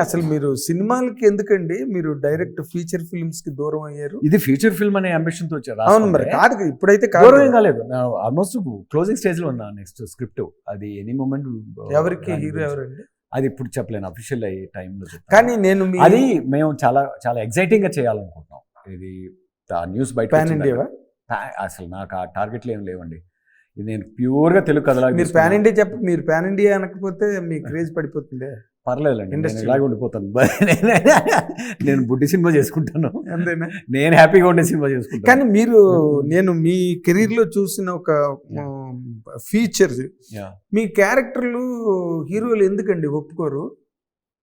అసలు మీరు సినిమాలకి ఎందుకండి మీరు డైరెక్ట్ ఫీచర్ ఫిల్మ్స్ కి దూరం అయ్యారు? ఇది ఫ్యూచర్ ఫిల్మ్ అనే అంబిషన్ తో వచ్చారు. అవును మరి కాదు, ఇప్పుడైతే దూరం ఏం కాలేదు. ఆల్మోస్ట్ క్లోజింగ్ స్టేజ్ లో ఉన్నా. నెక్స్ట్ స్క్రిప్ట్ అది ఎనీ మూమెంట్. ఎవరికి హీరో ఎవరండి? అది ఇప్పుడు చెప్పలేను, అఫీషియల్ అయ్యే టైంలో. కానీ నేను అది మేము చాలా చాలా ఎక్సైటింగ్ గా చేయాలనుకుంటున్నాం. ఇది న్యూస్ బయట పాన్ ఇండియా. అసలు నాకు ఆ టార్గెట్లు ఏం లేవండి. ఇది నేను ప్యూర్ గా తెలుగు కథలా. మీరు పాన్ ఇండియా మీరు పాన్ ఇండియా అనకపోతే మీ క్రేజ్ పడిపోతుంది. పర్లేదండి, నేను ఇలాగే ఉండిపోతాను. నేను బుడ్డి సినిమా చేసుకుంటాను, అంతేనా? నేను హ్యాపీగా ఉండే సినిమా చేసుకుంటాను. కానీ మీరు నేను మీ కెరీర్ లో చూసిన ఒక ఫీచర్, మీ క్యారెక్టర్లు హీరోలు ఎందుకండి ఒప్పుకోరు?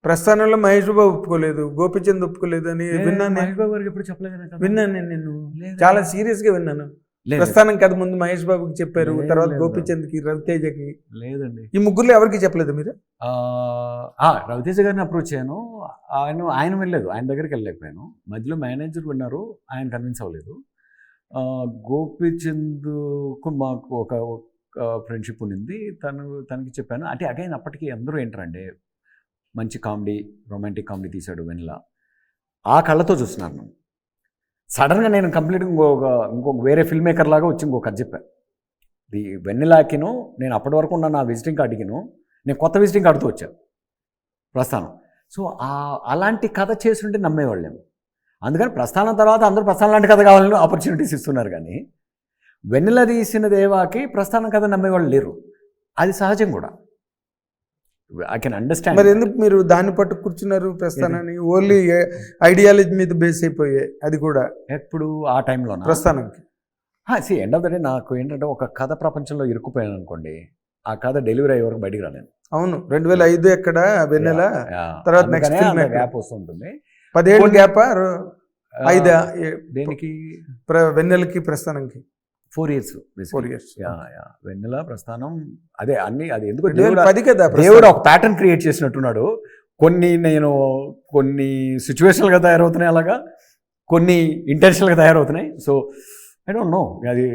ప్రస్థానంలో మహేష్ బాబు ఒప్పుకోలేదు, గోపిచంద్ ఒప్పుకోలేదు అని విన్నాను. మహేష్ బాబు గారికి ఎప్పుడు చెప్పలేదు. విన్నాను నేను చాలా సీరియస్ గా విన్నాను. ప్రస్థానం కథ ముందు మహేష్ బాబుకి చెప్పారు, తర్వాత గోపిచంద్ కి, రవితేజకి. లేదండి, ఈ ముగ్గురులో ఎవరికి చెప్పలేదు మీరు? రవితేజ గారిని అప్రోచ్ అయ్యాను. ఆయన వెళ్ళలేదు, ఆయన దగ్గరికి వెళ్ళలేకపోయాను. మధ్యలో మేనేజర్ విన్నారు, ఆయన కన్విన్స్ అవ్వలేదు. గోపిచంద్కు మాకు ఒక ఫ్రెండ్షిప్ ఉండింది, తనకి చెప్పాను. అంటే అగైన్ అప్పటికి అందరూ ఏంటంటే మంచి కామెడీ, రొమాంటిక్ కామెడీ తీశాడు వెన్నెల. ఆ కళ్ళతో చూస్తున్నాను నేను. సడన్గా నేను కంప్లీట్గా ఇంకొక వేరే ఫిల్మ్ మేకర్ లాగా వచ్చి ఇంకొక కథ చెప్పాను. ఈ వెన్నెలాకిను నేను అప్పటి వరకు ఉన్న నా విజిటింగ్ కార్డుకిను నేను కొత్త విజిటింగ్ కార్డుతో వచ్చాను ప్రస్థానం. సో అలాంటి కథ చేస్తుంటే నమ్మేవాళ్ళేమో. అందుకని ప్రస్థానం తర్వాత అందరూ ప్రస్థానం లాంటి కథ కావాలని ఆపర్చునిటీస్ ఇస్తున్నారు. కానీ వెన్నెల తీసిన దేవాకి ప్రస్థానం కథ నమ్మేవాళ్ళు లేరు. అది సహజం కూడా. I can understand. మరి ఎందుకు మీరు దాన్ని పట్టు కూర్చున్నారు? ప్రస్థానాన్ని ఓన్లీ ఐడియాలజీ మీద బేస్ అయిపోయాయి. అది కూడా ఎప్పుడు ఆ టైంలో ప్రస్థానానికి ఎండ్ ఆఫ్ ద డే నాకు ఏంటంటే ఒక కథ ప్రపంచంలో ఇరుక్కుపోయాను అనుకోండి, ఆ కథ డెలివరీ అయ్యే వరకు బయటికి రాలేను. అవును, 2005 ఎక్కడ వెన్నెల, తర్వాత నెక్స్ట్ గ్యాప్ వస్తుంటుంది. 10 ఏళ్ళు గ్యాప్. 5 దేనికి? వెన్నెలకి ప్రస్థానంకి 4 years. 4 years. వెన్నెల ప్రస్థానం అదే అన్ని. అది ఎందుకు 10 కదా, దేవుడు ఒక ప్యాటర్న్ క్రియేట్ చేసినట్టున్నాడు. కొన్ని సిచ్యువేషనల్గా తయారవుతున్నాయి, అలాగా కొన్ని ఇంటెన్షనల్గా తయారవుతున్నాయి. So I don't know. అది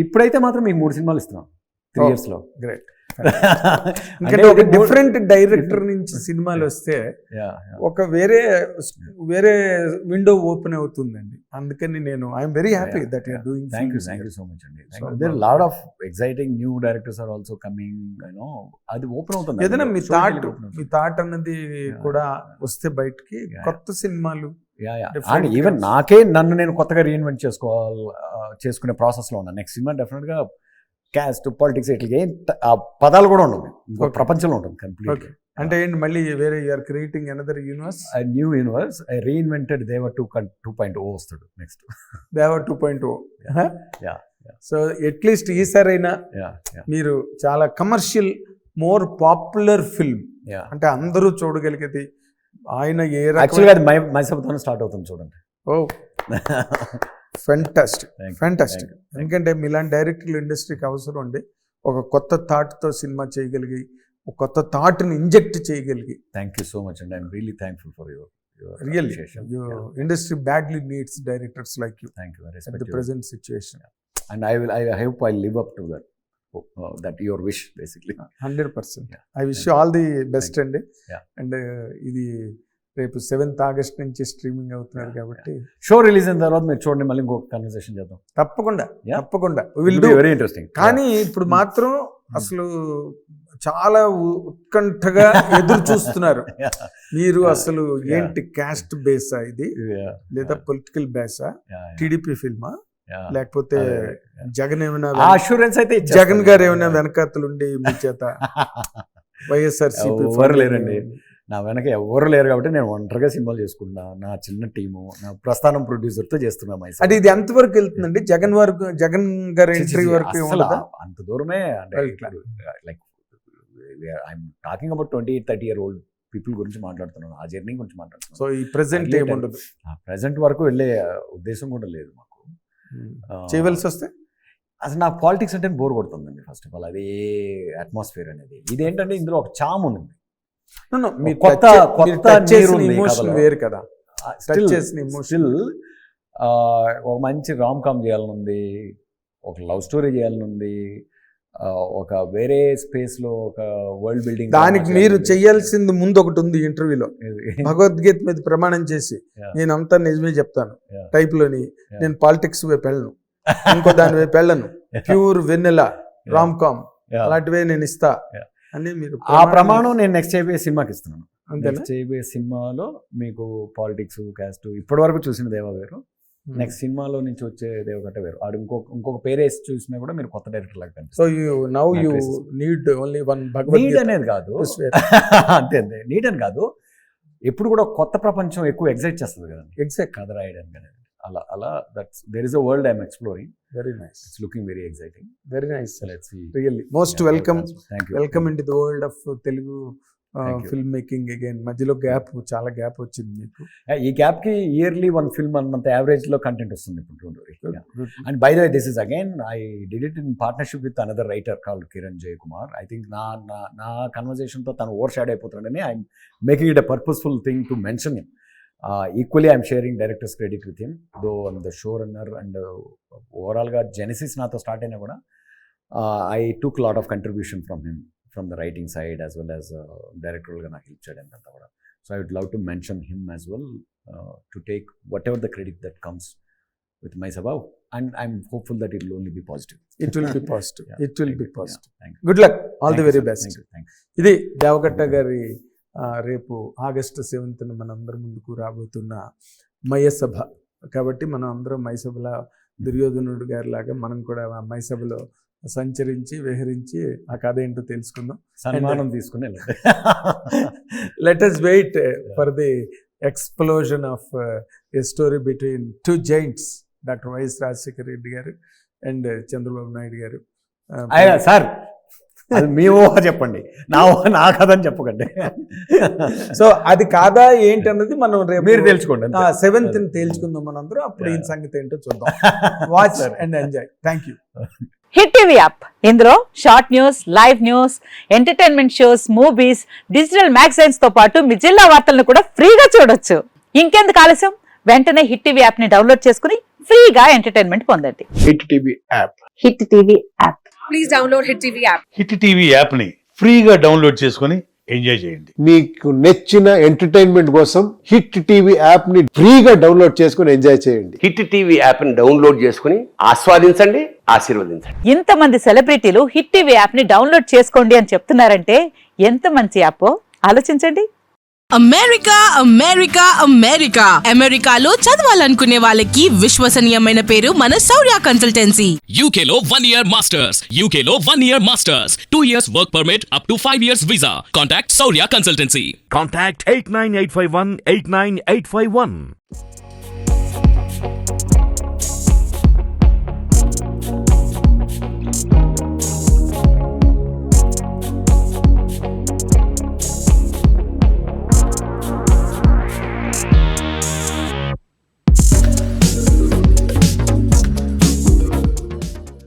ఇప్పుడైతే మాత్రం మీకు 3 సినిమాలు ఇస్తున్నాం 3 yearsలో. గ్రేట్. ఒక డిఫరెంట్ డైరెక్టర్ నుంచి సినిమాలు వస్తే ఒక వేరే విండో ఓపెన్ అవుతుందండి. అందుకని నేను I'm very happy that you are doing. Thank you so much అండి. There are lot of exciting new directors are also coming. అది ఓపెన్ అవుతుంది. ఏదైనా మీ థాట్ అన్నది కూడా వస్తే బయటికి కొత్త సినిమాలు. ఈవెన్ నాకే నేను కొత్తగా రీఇన్వెంట్ చేసుకునే ప్రాసెస్లో ఉన్నాను. నెక్స్ట్ సినిమా డెఫినెట్గా క్యాస్ట్, పాలిటిక్స్ ఇట్లా ఏం పదాలు కూడా ఉండవు, ప్రపంచంలో ఉంటుంది కంప్లీట్. అంటే ఏంటి మళ్ళీ వేరే you're creating another universe, new universe. I reinvented Deva 2.0 వస్తాడు నెక్స్ట్. దేవ 2.0. సో అట్లీస్ట్ ఈసారైనా మీరు చాలా కమర్షియల్, మోర్ పాపులర్ ఫిల్మ్, అంటే అందరూ చూడగలిగేది. ఆయన ఏ యాక్చువల్గా అది మైసభతో స్టార్ట్ అవుతుంది చూడండి. Oh fantastic. ఎందుకంటే మీలాంటి డైరెక్టర్లు ఇండస్ట్రీకి అవసరం ఉండి ఒక కొత్త థాట్తో సినిమా చేయగలిగి, ఒక కొత్త థాట్ని ఇంజెక్ట్ చేయగలిగి. Thank you so much and I'm really thankful for your really. Industry badly needs directors like you. Thank you. At the present situation. And I hope I live up to that your wish basically. 100%. I wish you all the best అండి. And ఇది రేపు 7th August నుంచి streaming అవుతున్నారు కాబట్టి show release అయిన తర్వాత మీరు చూడండి, మళ్ళీ ఇంకొక కన్వర్సేషన్ చేద్దాం. తప్పకుండా విల్ బి వెరీ ఇంట్రెస్టింగ్. కానీ ఇప్పుడు మాత్రం అసలు చాలా ఉత్కంఠగా ఎదురు చూస్తున్నారు మీరు. అసలు ఏంటి, క్యాస్ట్ బేసా ఇది లేదా పొలిటికల్ బేసా? టీడీపీ ఫిల్మా లేకపోతే జగన్ ఏమైనా అష్యూరెన్స్ అయితే జగన్ గారు ఏమైనా వెనకాతలుండి మీ చేత వైఎస్ఆర్సీపీ లేరండి, నా వెనక ఎవరు లేరు కాబట్టి నేను ఒంటరిగా సినిమాలు చేసుకున్నా. నా చిన్న టీము, నా ప్రస్థానం ప్రొడ్యూసర్తో చేస్తున్నా. అది ఇది ఎంతవరకు వెళ్తుందండి? జగన్ గారు ఎంట్రీ వరకు అంత దూరమే. Like I'm talking about 28-30 year old people గురించి మాట్లాడుతున్నాను, ఆ జర్నీ గురించి మాట్లాడుతున్నాను. సో ఈ ప్రెసెంట్ ఏముండదు, ప్రెసెంట్ వరకు వెళ్ళే ఉద్దేశం కూడా లేదు మాకు. చేయవలసి వస్తే అసలు నాకు పాలిటిక్స్ అంటే బోర్ కొడుతుందండి. ఫస్ట్ ఆఫ్ ఆల్ అదే అట్మాస్ఫియర్ అనేది. ఇదేంటంటే ఇందులో ఒక చామ్ ఉంది, కొత్త ఎమోషన్ వేరు కదా. స్టిల్ ఒక మంచి రామ్ కామ్ చేయాలనుంది, ఒక లవ్ స్టోరీ చేయాలనుంది, ఒక వేరే స్పేస్లో ఒక వరల్డ్ బిల్డింగ్ దానికి మీరు చెయ్యాల్సింది ముందు ఒకటి ఉంది ఇంటర్వ్యూలో, భగవద్గీత మీద ప్రమాణం చేసి నేను అంతా నిజమే చెప్తాను టైప్లోని, నేను పాలిటిక్స్ వైపు వెళ్ళను, ఇంకో దాని వైపు వెళ్ళను, ప్యూర్ వెన్నెలా రామ్ కామ్ అలాంటివే నేను ఇస్తా అని మీరు ఆ ప్రమాణం నేను నెక్స్ట్ చేయబోయే సినిమాకి ఇస్తున్నాను. అంతేనా? నెక్స్ట్ చేయబోయే సినిమాలో మీకు పాలిటిక్స్ క్యాస్ట్ ఇప్పటి వరకు చూసిన దేవ వేరు, నెక్స్ట్ సినిమాలో నుంచి వచ్చే దేవగట్ట వేరు. ఆడు ఇంకొక పేరేసి చూసినా కూడా మీరు కొత్త డైరెక్టర్ లాగా so you need only one need Bhagavad Gita అనేది కాదు, అంతే అంతే నీడ్ అని కాదు, ఎప్పుడు కూడా కొత్త ప్రపంచం ఎక్కువ ఎగ్జైట్ చేస్తుంది కదండి, ఎగ్జాక్ట్. కథ రాయడానికి అనేది. అలా అలా that's there is a world I'm exploring, very nice, it's looking very exciting. Very nice, let's see. Really most welcome, thank you. Welcome in to the world of Telugu Thank you. Film making again. మధ్యలో చాలా gap వచ్చింది మీకు. ఈ gap కి yearly 1 film అన్నంత average లో content వస్తుంది ఇప్పుడు. And by the way this is again I did it in partnership with another writer called Kiran Jay Kumar. I think నా కన్వర్జేషన్ తో తను ఓవర్ షాడ్ అయిపోతున్నాడని I'm making it a purposeful thing to mention him. Equally I'm sharing directors credit with him, though I'm the showrunner. And overall గా genesis నాతో start అయినా కూడా I took lot of contribution from him, from the writing side as well as directorial ga నాకు help cheyadantanta kuda. So I would love to mention him as well, to take whatever the credit that comes with my sabha, and I'm hopeful that it will only be positive. It will be positive. Yeah, It will thank be you. positive. Yeah, thank you. Good luck. All Thank the you, very sir. best. Thank you. Thank you. ఇది దేవగట్ట గారి రేపు August 7th మనందరి ముందుకు రాబోతున్న మయసభ కాబట్టి మనం అందరం మయసభలో దుర్యోధనుడు గారి లాగా మనం కూడా ఆ మయసభలో సంచరించి విహరించి ఆ కథ ఏంటో తెలుసుకుందాం, సన్మానం తీసుకుని let us wait for the explosion of a story between two giants, Dr. YS Rajasekhara Reddy గారు అండ్ చంద్రబాబు నాయుడు గారు. సార్ అది మీ ఊహ చెప్పండి, నా కథ అని చెప్పకండి. సో అది కాదా ఏంటి అన్నది మనం రేపు మీరు తెలుసుకోండి. 7th తేల్చుకుందాం మనందరం, అప్పుడు ఈ సంగతి ఏంటో చూద్దాం. Watch and enjoy. Thank you. Hit TV app, ఇందులో short news, live news, entertainment shows, movies, digital magazines తో పాటు మీ జిల్లా వార్తలను కూడా ఫ్రీగా చూడొచ్చు. ఇంకెందుకు ఆలస్యం, వెంటనే హిట్ టీవీ యాప్ ని డౌన్లోడ్ చేసుకుని ఫ్రీగా ఎంటర్టైన్మెంట్ పొందండి. Hit TV app. Hit TV app. Please download hit TV app. Hit TV యాప్ని ఫ్రీగా డౌన్లోడ్ చేసుకొని ఎంజాయ్ చేయండి. మీకు నచ్చిన ఎంటర్టైన్మెంట్ కోసం హిట్ టీవీ యాప్ ని ఫ్రీగా డౌన్లోడ్ చేసుకొని ఎంజాయ్ చేయండి. హిట్ టీవీ యాప్ని డౌన్లోడ్ చేసుకుని ఆస్వాదించండి, ఆశీర్వదించండి. ఇంతమంది సెలబ్రిటీలు హిట్ టీవీ యాప్ ని డౌన్లోడ్ చేసుకోండి అని చెప్తున్నారంటే ఎంత మంచి యాప్ ఆలోచించండి. అమెరికా అమెరికా అమెరికా అమెరికాలో చదవాలనుకునే వాళ్ళకి విశ్వసనీయమైన పేరు మన శౌర్య కన్సల్టెన్సీ. UK లో 1 year masters, UK లో 1 year masters, 2 years work permit up to 5 years visa. Contact Saurya Consultancy. Contact 89851 89851.